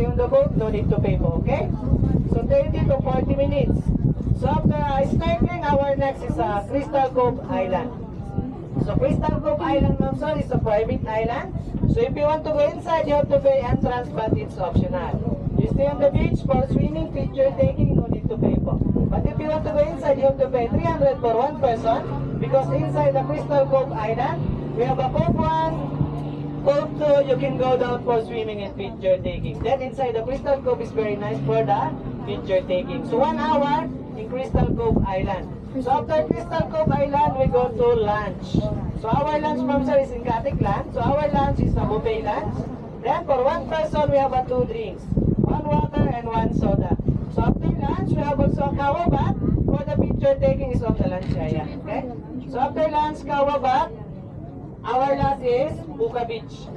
stay on the boat, no need to pay po, okay? So 30 to 40 minutes. So after snorkeling, our next is Crystal Cove Island. So Crystal Cove Island, ma'am sir, is a private island. So if you want to go inside, you have to pay entrance, but it's optional. You stay on the beach for swimming, picture taking, no need to pay po. But if you want to go inside, you have to pay 300 for one person, because inside the Crystal Cove Island, we have a Cove 1, Cove 2, you can go down for swimming and picture taking. Then inside the Crystal Cove is very nice for the picture taking. So 1 hour in Crystal Cove Island. So after Crystal Cove Island, we go to lunch. So our lunch, ma'am sir, is in Katiklan. So our lunch is a buffet lunch. Then for one person, we have 2 drinks. 1 water and 1 soda. So after lunch, we have also a kawabat. For the picture taking is on the lunch area. Okay? So after lunch, kawabat, our last is Puka Beach.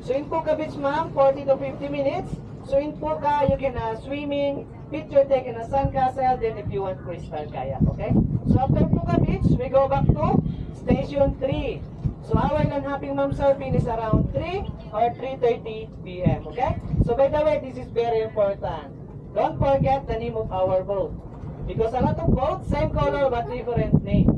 So in Puka Beach, ma'am, 40 to 50 minutes. So in Puka, you can swimming, picture taking a sandcastle, then if you want crystal kayak, okay? So after Puka Beach, we go back to Station 3. So our non-hopping ma'am surfing is around 3 or 3:30 p.m., okay? So by the way, this is very important. Don't forget the name of our boat. Because a lot of boats, same color but different name.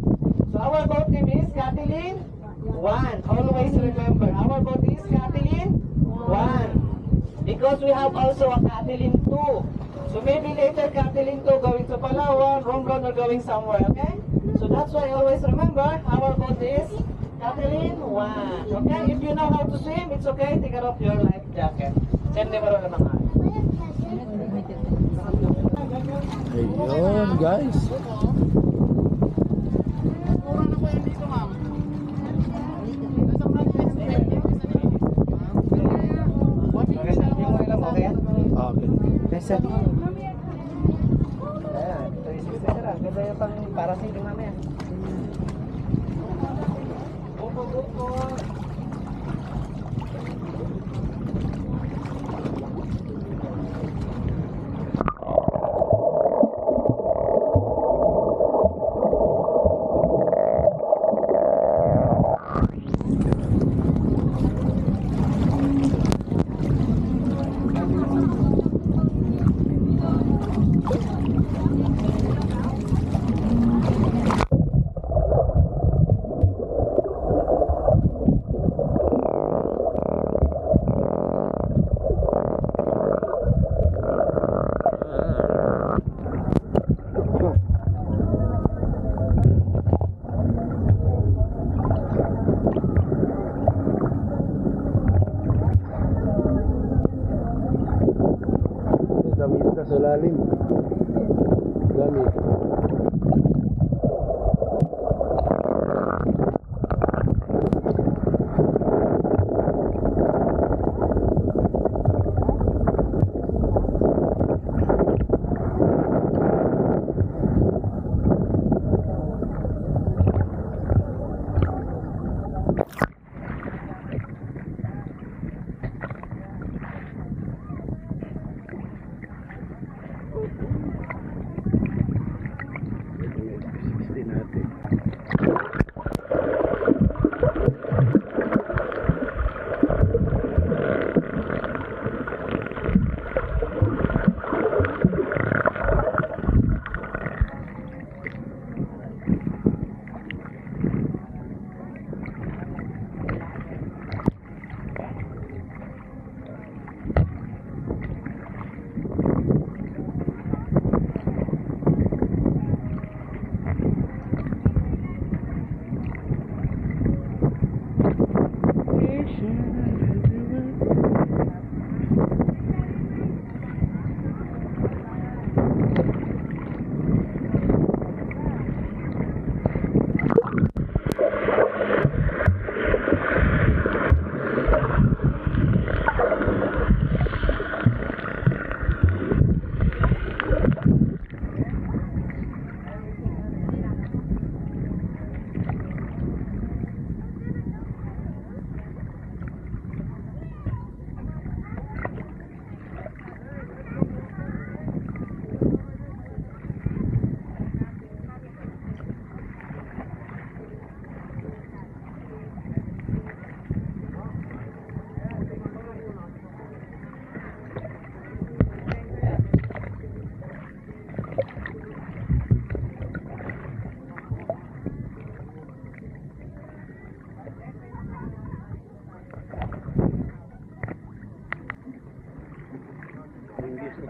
So our boat name is Kathleen 1. Always remember, our boat is Kathleen 1. Because we have also a Kathleen 2. So maybe later Kathleen 2 going to Palawan, Romblon, or going somewhere, okay? So that's why always remember, our boat is Kathleen 1. Okay? If you know how to swim, it's okay. Take off your life jacket. Send never on mga. Ayun guys. Okay. Listen. Ayan, 360 na lang. Ganda yung pang parasailing namin. Buko. Sa lalim. Dami.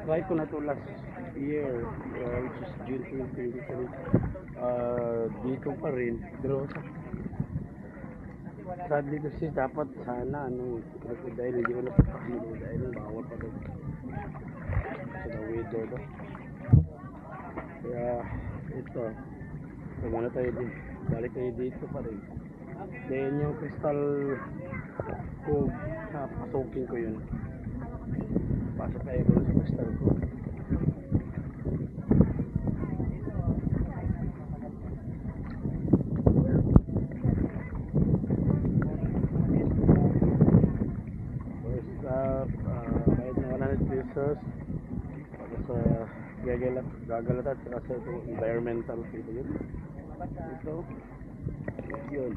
try ko na to last year, which is June 2023. Dito pa rin. Pero sadly kasi dapat sana dahil hindi ko napapakilo dahil bawal pa doon sa Dawido do. Kaya ito, kumana tayo din. Balik tayo dito pa rin. Then yung crystal cove, pasukin ko yun. Pasok tayo doon sa crystal cove. Bayad na 100 pesos para sa gagalat at saka sa itong environmental dito yun. Yun.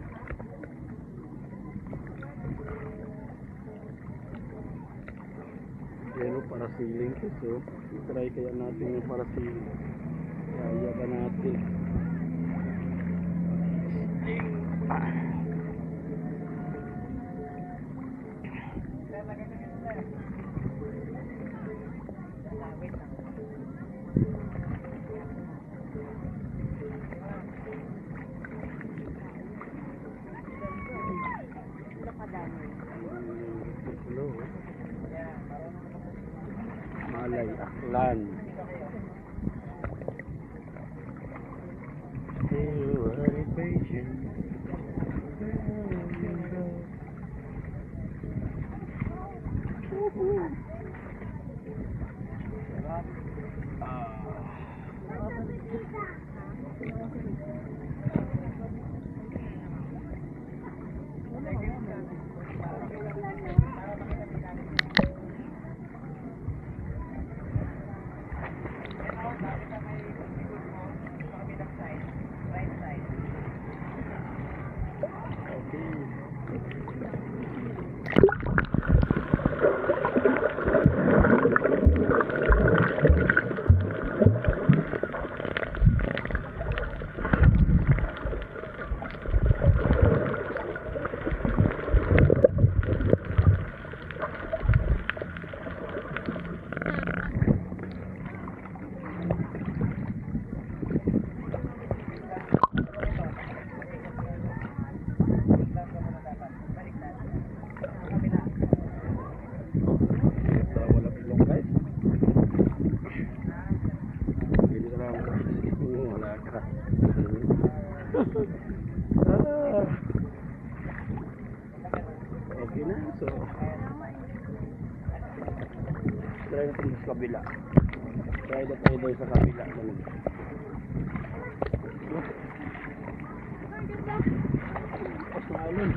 Pero para ceiling so try kaya natin yung para ceiling. Kaya ba natin? Malay Aklan. Okay na, so try natin sa kabila. Try na tayo doon sa kabila. Pas na alin.